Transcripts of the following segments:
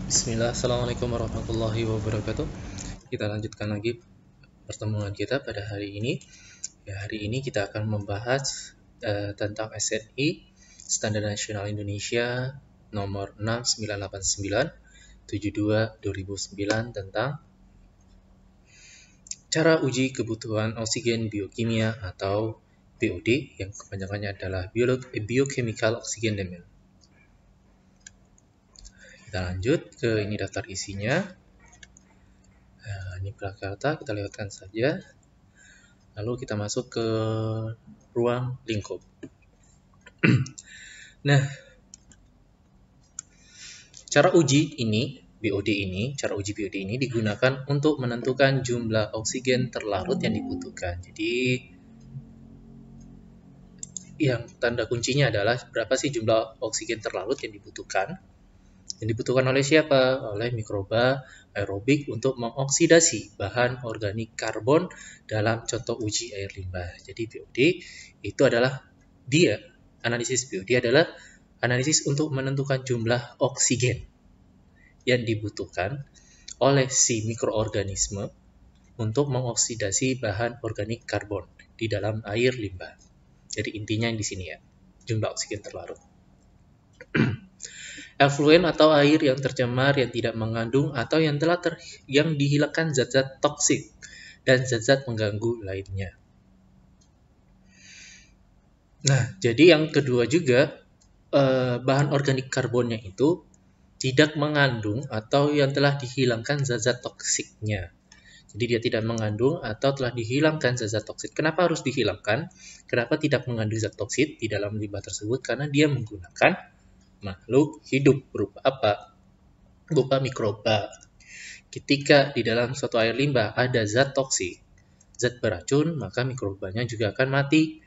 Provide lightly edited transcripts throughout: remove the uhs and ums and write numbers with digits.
Bismillah, Assalamualaikum warahmatullahi wabarakatuh. Kita lanjutkan lagi pertemuan kita pada hari ini. Hari ini kita akan membahas tentang SNI, Standar Nasional Indonesia nomor 6989/72/2009 tentang cara uji kebutuhan oksigen biokimia atau BOD yang kepanjangannya adalah Biochemical Oxygen Demand. Kita lanjut ke ini daftar isinya. Ini Prakarta, kita lewatkan saja. Lalu kita masuk ke ruang lingkup. Nah, cara uji BOD ini digunakan untuk menentukan jumlah oksigen terlarut yang dibutuhkan. Jadi, yang tanda kuncinya adalah berapa sih jumlah oksigen terlarut yang dibutuhkan. Yang dibutuhkan oleh siapa? Oleh mikroba aerobik untuk mengoksidasi bahan organik karbon dalam contoh uji air limbah. Jadi BOD itu adalah analisis BOD adalah analisis untuk menentukan jumlah oksigen yang dibutuhkan oleh si mikroorganisme untuk mengoksidasi bahan organik karbon di dalam air limbah. Jadi intinya yang di sini ya, jumlah oksigen terlarut. Efluen atau air yang tercemar yang tidak mengandung atau yang telah yang dihilangkan zat-zat toksik dan zat-zat mengganggu lainnya. Nah, jadi yang kedua juga bahan organik karbonnya itu tidak mengandung atau yang telah dihilangkan zat-zat toksiknya. Jadi dia tidak mengandung atau telah dihilangkan zat-zat toksik. Kenapa harus dihilangkan? Kenapa tidak mengandung zat toksik di dalam limbah tersebut? Karena dia menggunakan makhluk hidup berupa apa? Berupa mikroba. Ketika di dalam suatu air limbah ada zat toksik, zat beracun, maka mikrobanya juga akan mati.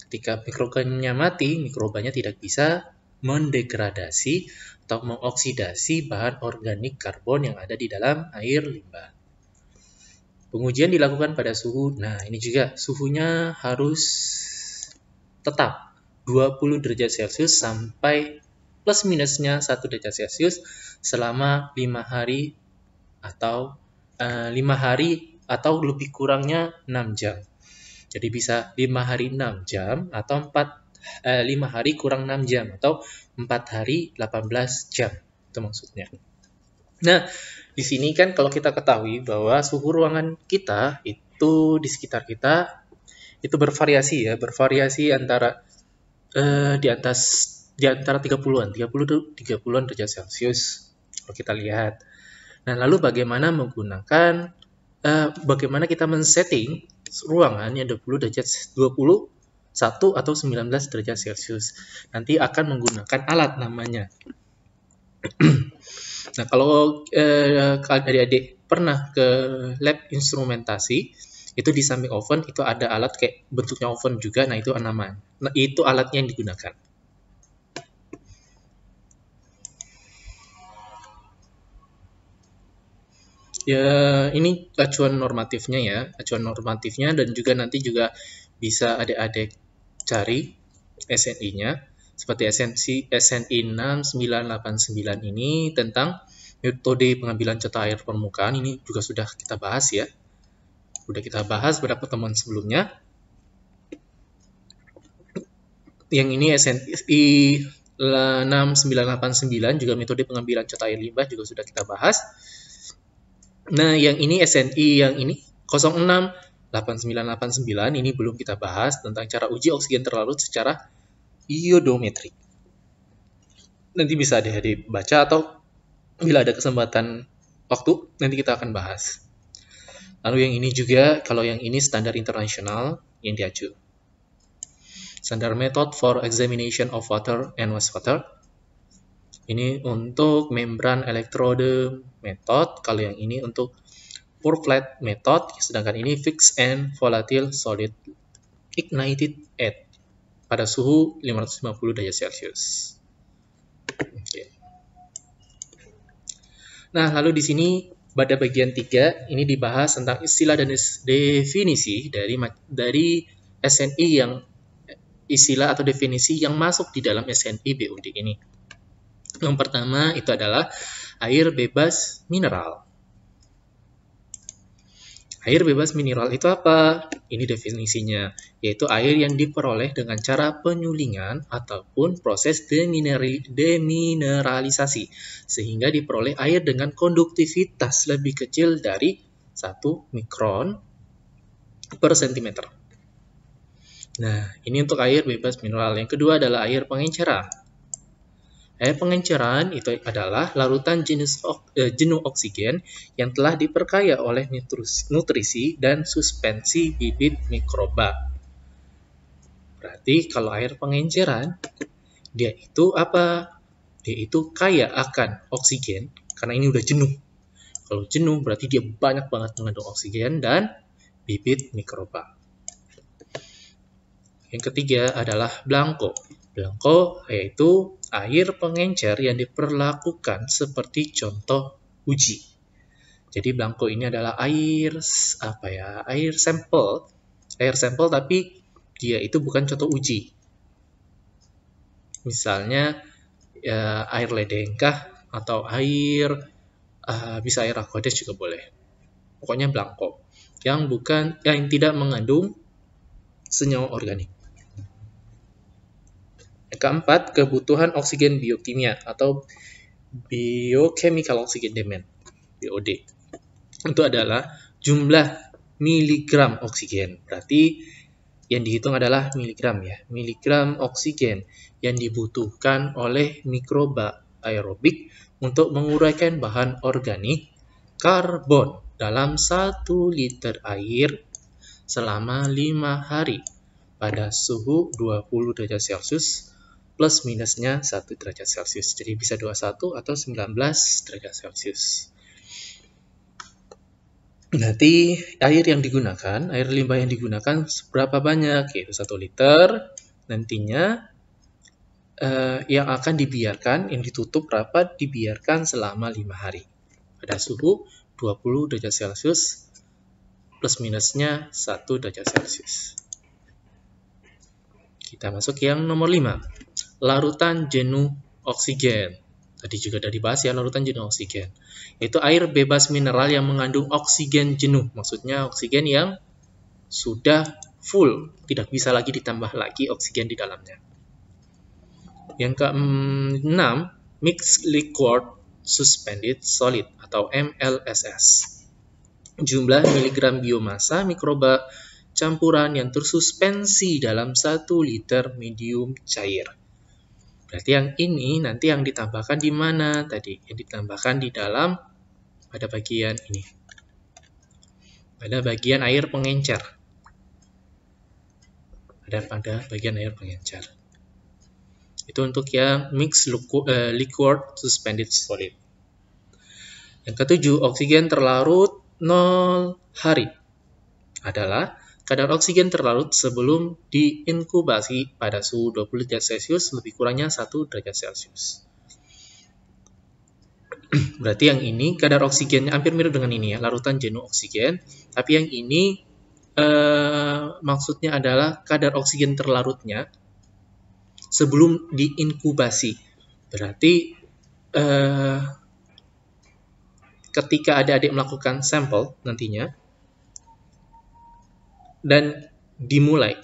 Ketika mikrobanya mati, mikrobanya tidak bisa mendegradasi atau mengoksidasi bahan organik karbon yang ada di dalam air limbah. Pengujian dilakukan pada suhu, nah ini juga suhunya harus tetap 20 derajat Celcius sampai plus minusnya 1 derajat Celcius selama 5 hari atau lebih kurangnya 6 jam. Jadi bisa 5 hari 6 jam atau 5 hari kurang 6 jam atau 4 hari 18 jam. Itu maksudnya. Nah, di sini kan kalau kita ketahui bahwa suhu ruangan kita itu di sekitar kita itu bervariasi ya, antara di antara 30-an derajat Celcius kalau kita lihat. Nah, lalu bagaimana bagaimana kita men-setting ruangan yang 21 atau 19 derajat Celcius. Nanti akan menggunakan alat namanya. Nah, kalau adik-adik pernah ke lab instrumentasi, itu di samping oven itu ada alat kayak bentuknya oven juga. Nah, itu namanya. Nah, itu alatnya yang digunakan. Ya, ini acuan normatifnya dan juga nanti juga bisa adik-adik cari SNI-nya seperti SNI 6989 ini tentang metode pengambilan contoh air permukaan. Ini juga sudah kita bahas ya. Sudah kita bahas pada pertemuan sebelumnya. Yang ini SNI 6989 juga metode pengambilan contoh air limbah juga sudah kita bahas. Nah, yang ini SNI yang ini 068989 ini belum kita bahas tentang cara uji oksigen terlarut secara iodometrik. Nanti bisa adik-adik baca atau bila ada kesempatan waktu nanti kita akan bahas. Lalu yang ini juga, kalau yang ini standar internasional yang diacu. Standard Method for Examination of Water and Wastewater. Ini untuk membran elektrode method, kalau yang ini untuk pour flat method, sedangkan ini fixed and volatile solid ignited at pada suhu 550 derajat Celcius. Okay. Nah, lalu di sini pada bagian 3 ini dibahas tentang istilah dan definisi dari SNI yang istilah atau definisi yang masuk di dalam SNI BOD ini. Yang pertama itu adalah air bebas mineral. Air bebas mineral itu apa? Ini definisinya, yaitu air yang diperoleh dengan cara penyulingan ataupun proses demineralisasi, sehingga diperoleh air dengan konduktivitas lebih kecil dari 1 mikron per sentimeter. Nah, ini untuk air bebas mineral. Yang kedua adalah air pengenceran. Air pengenceran itu adalah larutan jenuh oksigen yang telah diperkaya oleh nutrisi dan suspensi bibit mikroba. Berarti kalau air pengenceran, dia itu apa? Dia itu kaya akan oksigen, karena ini udah jenuh. Kalau jenuh berarti dia banyak banget mengandung oksigen dan bibit mikroba. Yang ketiga adalah blanko. Blanko yaitu air pengencer yang diperlakukan seperti contoh uji. Jadi blanko ini adalah air sampel tapi dia itu bukan contoh uji. Misalnya air ledengkah atau bisa air aqueduct juga boleh. Pokoknya blanko yang tidak mengandung senyawa organik. Yang keempat, kebutuhan oksigen biokimia atau biochemical oxygen demand, BOD. Itu adalah jumlah miligram oksigen. Berarti yang dihitung adalah miligram ya. Miligram oksigen yang dibutuhkan oleh mikroba aerobik untuk menguraikan bahan organik karbon dalam 1 liter air selama 5 hari pada suhu 20 derajat Celcius plus minusnya 1 derajat Celcius. Jadi bisa 21 atau 19 derajat Celcius. Nanti air limbah yang digunakan seberapa banyak? Yaitu 1 liter. Nantinya yang akan dibiarkan, yang ditutup rapat, dibiarkan selama 5 hari. Pada suhu 20 derajat Celcius plus minusnya 1 derajat Celcius. Kita masuk yang nomor 5. Larutan jenuh oksigen. Tadi juga sudah dibahas ya, larutan jenuh oksigen. Itu air bebas mineral yang mengandung oksigen jenuh. Maksudnya oksigen yang sudah full, tidak bisa lagi ditambah lagi oksigen di dalamnya. Yang ke-6, Mixed Liquid Suspended Solid atau MLSS. Jumlah miligram biomasa mikroba campuran yang tersuspensi dalam 1 liter medium cair. Berarti yang ini nanti yang ditambahkan di mana tadi? Yang ditambahkan di dalam pada bagian ini. Pada bagian air pengencer. Pada bagian air pengencer. Itu untuk yang mixed liquid suspended solid. Yang ke-7, oksigen terlarut 0 hari adalah kadar oksigen terlarut sebelum diinkubasi pada suhu 20 derajat Celcius lebih kurangnya 1 derajat Celcius. Berarti yang ini kadar oksigennya hampir mirip dengan ini ya, larutan jenuh oksigen. Tapi yang ini maksudnya adalah kadar oksigen terlarutnya sebelum diinkubasi. Berarti ketika adik-adik melakukan sampel nantinya, dan di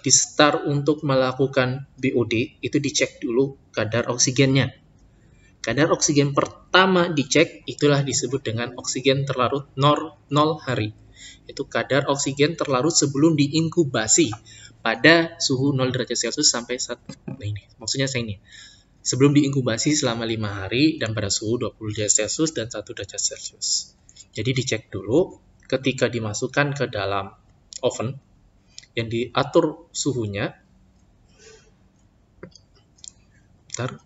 start untuk melakukan BOD, itu dicek dulu kadar oksigennya. Kadar oksigen pertama dicek, itulah disebut dengan oksigen terlarut 0 hari. Itu kadar oksigen terlarut sebelum diinkubasi pada suhu 0 derajat Celcius sampai sebelum diinkubasi selama 5 hari dan pada suhu 20 derajat Celcius dan 1 derajat Celcius. Jadi dicek dulu ketika dimasukkan ke dalam oven, yang diatur suhunya. Bentar.